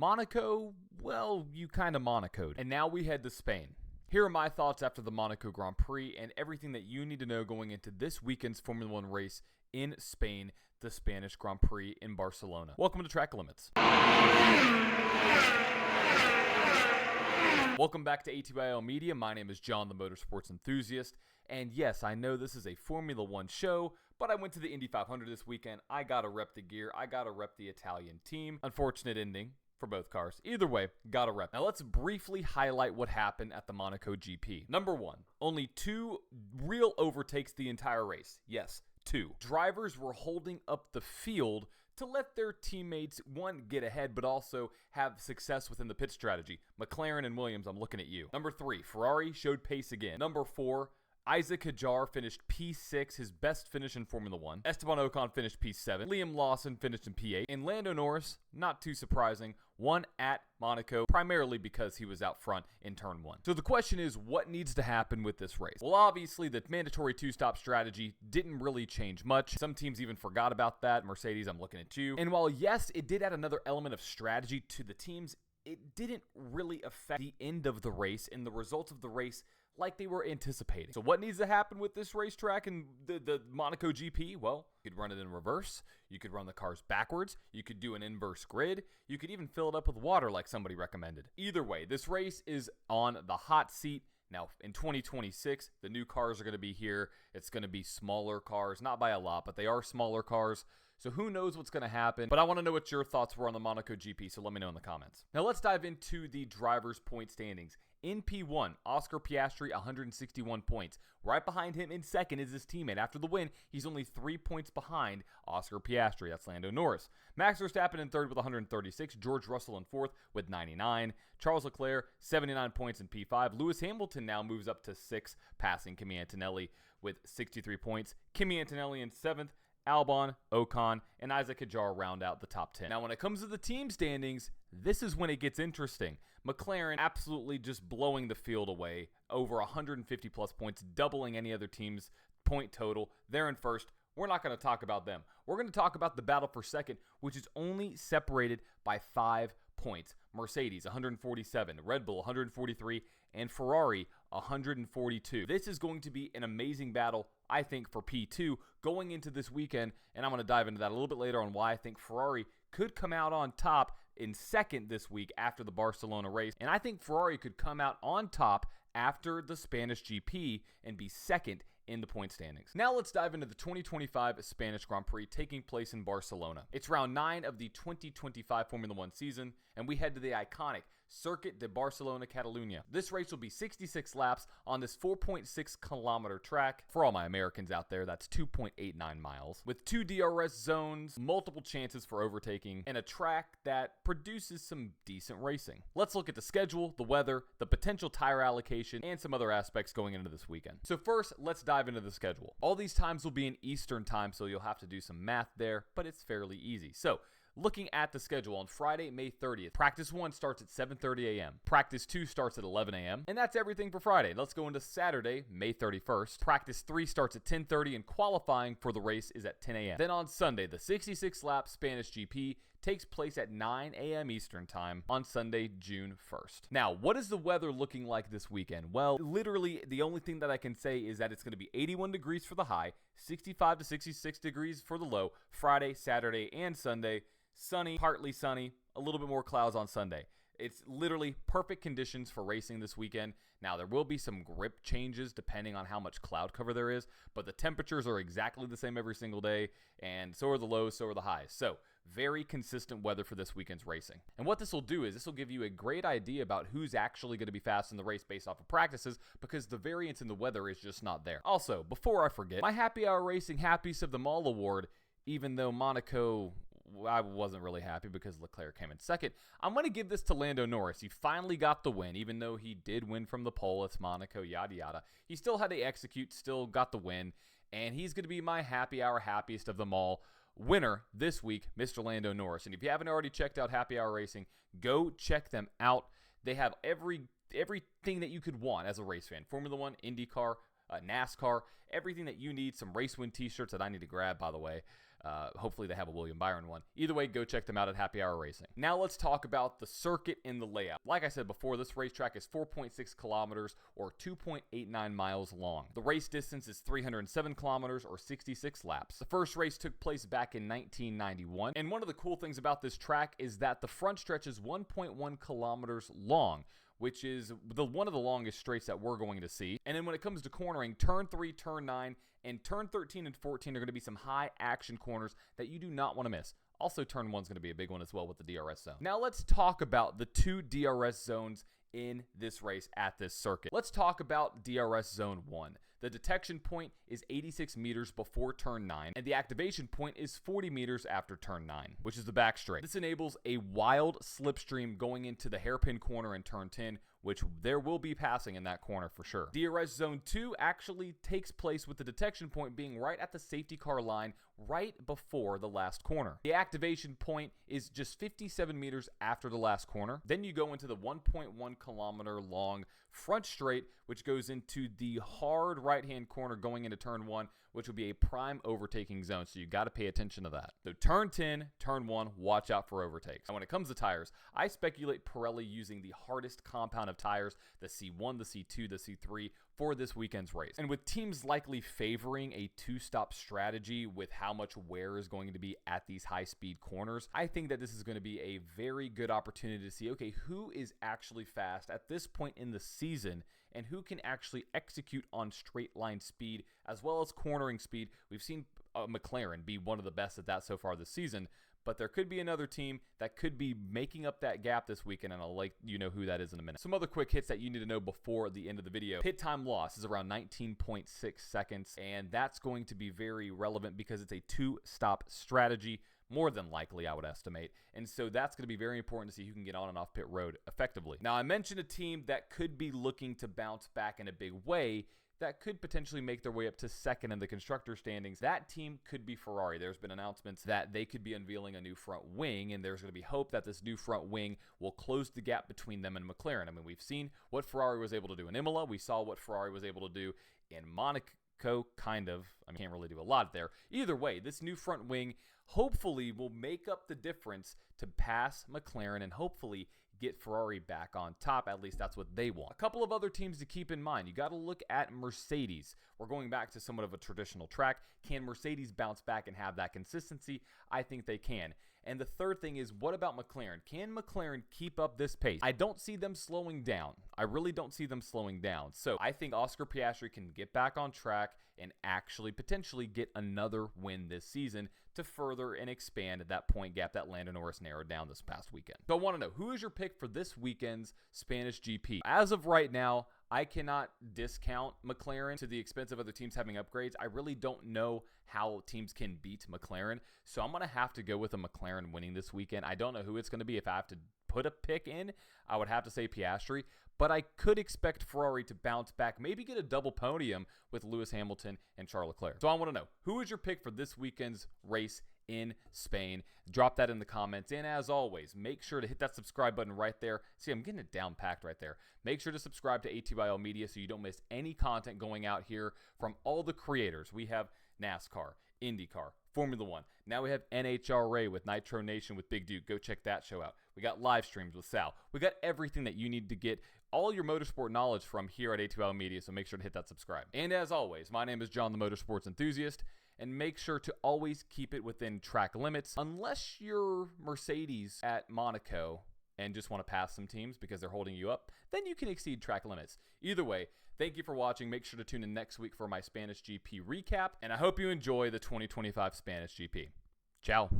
Monaco, well, you kind of Monaco'd. And now we head to Spain. Here are my thoughts after the Monaco Grand Prix and everything that you need to know going into this weekend's Formula One race in Spain, the Spanish Grand Prix in Barcelona. Welcome to Track Limits. Welcome back to ATYL Media. My name is John, the motorsports enthusiast. And yes, I know this is a Formula One show, but I went to the Indy 500 this weekend. I gotta rep the gear. I gotta rep the Italian team. Unfortunate ending for both cars. Either way, gotta rep. Now let's briefly highlight what happened at the Monaco GP. Number one, only 2 real overtakes the entire race. Yes, 2. Drivers were holding up the field to let their teammates, one, get ahead, but also have success within the pit strategy. McLaren and Williams, I'm looking at you. Number 3, Ferrari showed pace again. Number 4, Isaac Hadjar finished P6, his best finish in Formula One. Esteban Ocon finished P7. Liam Lawson finished in P8. And Lando Norris, not too surprising, won at Monaco, primarily because he was out front in turn 1. So the question is, what needs to happen with this race? Well, obviously, the mandatory 2-stop strategy didn't really change much. Some teams even forgot about that. Mercedes, I'm looking at you. And while, yes, it did add another element of strategy to the teams, it didn't really affect the end of the race and the results of the race like they were anticipating. So what needs to happen with this racetrack and the Monaco GP? Well, you could run it in reverse. You could run the cars backwards. You could do an inverse grid. You could even fill it up with water like somebody recommended. Either way, this race is on the hot seat. Now, in 2026, the new cars are going to be here. It's going to be smaller cars, not by a lot, but they are smaller cars. So who knows what's going to happen? But I want to know what your thoughts were on the Monaco GP, so let me know in the comments. Now, let's dive into the drivers' point standings. In P1, Oscar Piastri, 161 points. Right behind him in second is his teammate. After the win, he's only 3 points behind Oscar Piastri. That's Lando Norris. Max Verstappen in third with 136. George Russell in fourth with 99. Charles Leclerc, 79 points in P5. Lewis Hamilton now moves up to 6th, passing Kimi Antonelli with 63 points. Kimi Antonelli in 7th. Albon, Ocon, and Isaac Hadjar round out the top 10. Now, when it comes to the team standings, this is when it gets interesting. McLaren absolutely just blowing the field away, over 150 plus points, doubling any other team's point total. They're in first. We're not going to talk about them. We're going to talk about the battle for second, which is only separated by 5 points. Mercedes, 147, Red Bull, 143, and Ferrari, 142. This is going to be an amazing battle, I think, for P2 going into this weekend, and I'm going to dive into that a little bit later on why I think Ferrari could come out on top in second this week after the Barcelona race, and I think Ferrari could come out on top after the Spanish GP and be second in the point standings. Now let's dive into the 2025 Spanish Grand Prix taking place in Barcelona. It's round 9 of the 2025 Formula One season, and we head to the iconic Circuit de Barcelona-Catalunya. This race will be 66 laps on this 4.6 kilometer track. For all my Americans out there, that's 2.89 miles. With 2 DRS zones, multiple chances for overtaking, and a track that produces some decent racing. Let's look at the schedule, the weather, the potential tire allocation, and some other aspects going into this weekend. So first, let's dive into the schedule. All these times will be in Eastern time, so you'll have to do some math there, but it's fairly easy. So, looking at the schedule, on Friday, May 30th, Practice 1 starts at 7:30 a.m. Practice 2 starts at 11 a.m. And that's everything for Friday. Let's go into Saturday, May 31st. Practice 3 starts at 10:30 and qualifying for the race is at 10 a.m. Then on Sunday, the 66-lap Spanish GP takes place at 9 a.m. Eastern time on Sunday, June 1st. Now, what is the weather looking like this weekend? Well, literally, the only thing that I can say is that it's going to be 81 degrees for the high, 65 to 66 degrees for the low, Friday, Saturday, and Sunday. Sunny, partly sunny, a little bit more clouds on Sunday. It's literally perfect conditions for racing this weekend. Now, there will be some grip changes depending on how much cloud cover there is, but the temperatures are exactly the same every single day, and so are the lows, so are the highs. So, very consistent weather for this weekend's racing. And what this will do is this will give you a great idea about who's actually going to be fast in the race based off of practices, because the variance in the weather is just not there. Also, before I forget, my Happy Hour Racing Happiest of Them All award, even though Monaco, I wasn't really happy because Leclerc came in second, I'm going to give this to Lando Norris. He finally got the win, even though he did win from the pole. It's Monaco, yada, yada. He still had to execute, still got the win, and he's going to be my Happy Hour Happiest of Them All winner this week, Mr. Lando Norris. And if you haven't already checked out Happy Hour Racing, go check them out. They have everything that you could want as a race fan. Formula One, IndyCar, NASCAR, everything that you need. Some race win t-shirts that I need to grab, by the way. Hopefully they have a William Byron one. Either way, go check them out at Happy Hour Racing. Now let's talk about the circuit and the layout. Like I said before, this racetrack is 4.6 kilometers or 2.89 miles long. The race distance is 307 kilometers or 66 laps. The first race took place back in 1991, and one of the cool things about this track is that the front stretch is 1.1 kilometers long, which is one of the longest straights that we're going to see. And then when it comes to cornering, turn 3, turn 9, and turn 13 and 14 are going to be some high action corners that you do not want to miss. Also, turn 1 is going to be a big one as well with the DRS zone. Now let's talk about the 2 DRS zones in this race at this circuit. Let's talk about DRS zone 1. The detection point is 86 meters before turn 9, and the activation point is 40 meters after turn 9, which is the back straight. This enables a wild slipstream going into the hairpin corner in turn 10, which there will be passing in that corner for sure. DRS zone 2 actually takes place with the detection point being right at the safety car line right before the last corner. The activation point is just 57 meters after the last corner. Then you go into the 1.1 kilometer long front straight, which goes into the hard right-hand corner going into turn 1, which will be a prime overtaking zone, so you got to pay attention to that. So turn 10, turn 1, watch out for overtakes. And when it comes to tires, I speculate Pirelli using the hardest compound of tires, the C1, the C2, the C3, for this weekend's race. And with teams likely favoring a 2-stop strategy with how much wear is going to be at these high-speed corners, I think that this is going to be a very good opportunity to see, okay, who is actually fast at this point in the season and who can actually execute on straight line speed as well as cornering speed. We've seen McLaren be one of the best at that so far this season, but there could be another team that could be making up that gap this weekend, and I'll let you know who that is in a minute. Some other quick hits that you need to know before the end of the video. Pit time loss is around 19.6 seconds, and that's going to be very relevant because it's a 2-stop strategy, more than likely, I would estimate. And so that's going to be very important to see who can get on and off pit road effectively. Now, I mentioned a team that could be looking to bounce back in a big way that could potentially make their way up to second in the constructor standings. That team could be Ferrari. There's been announcements that they could be unveiling a new front wing, and there's going to be hope that this new front wing will close the gap between them and McLaren. I mean, we've seen what Ferrari was able to do in Imola. We saw what Ferrari was able to do in Monaco, kind of. I mean, can't really do a lot there. Either way, this new front wing hopefully will make up the difference to pass McLaren and hopefully get Ferrari back on top. At least that's what they want. A couple of other teams to keep in mind. You got to look at Mercedes. We're going back to somewhat of a traditional track. Can Mercedes bounce back and have that consistency? I think they can. And the third thing is, what about McLaren? Can McLaren keep up this pace? I don't see them slowing down. I really don't see them slowing down. So I think Oscar Piastri can get back on track and actually potentially get another win this season to further and expand that point gap that Lando Norris narrowed down this past weekend. So I want to know, who is your pick for this weekend's Spanish GP? As of right now, I cannot discount McLaren to the expense of other teams having upgrades. I really don't know how teams can beat McLaren, so I'm going to have to go with a McLaren winning this weekend. I don't know who it's going to be. If I have to put a pick in, I would have to say Piastri, but I could expect Ferrari to bounce back, maybe get a double podium with Lewis Hamilton and Charles Leclerc. So I want to know, who is your pick for this weekend's race in Spain? Drop that in the comments, and as always, make sure to hit that subscribe button right there. See, I'm getting it down packed right there. Make sure to subscribe to ATYL Media so you don't miss any content going out here from all the creators. We have NASCAR, IndyCar, Formula One. Now we have NHRA with Nitro Nation with Big Duke. Go check that show out. We got live streams with Sal. We got everything that you need to get all your motorsport knowledge from here at ATYL Media, so make sure to hit that subscribe. And as always, my name is John the Motorsports Enthusiast, and make sure to always keep it within track limits, unless you're Mercedes at Monaco and just want to pass some teams because they're holding you up, then you can exceed track limits. Either way, thank you for watching. Make sure to tune in next week for my Spanish GP recap, and I hope you enjoy the 2025 Spanish GP. Ciao.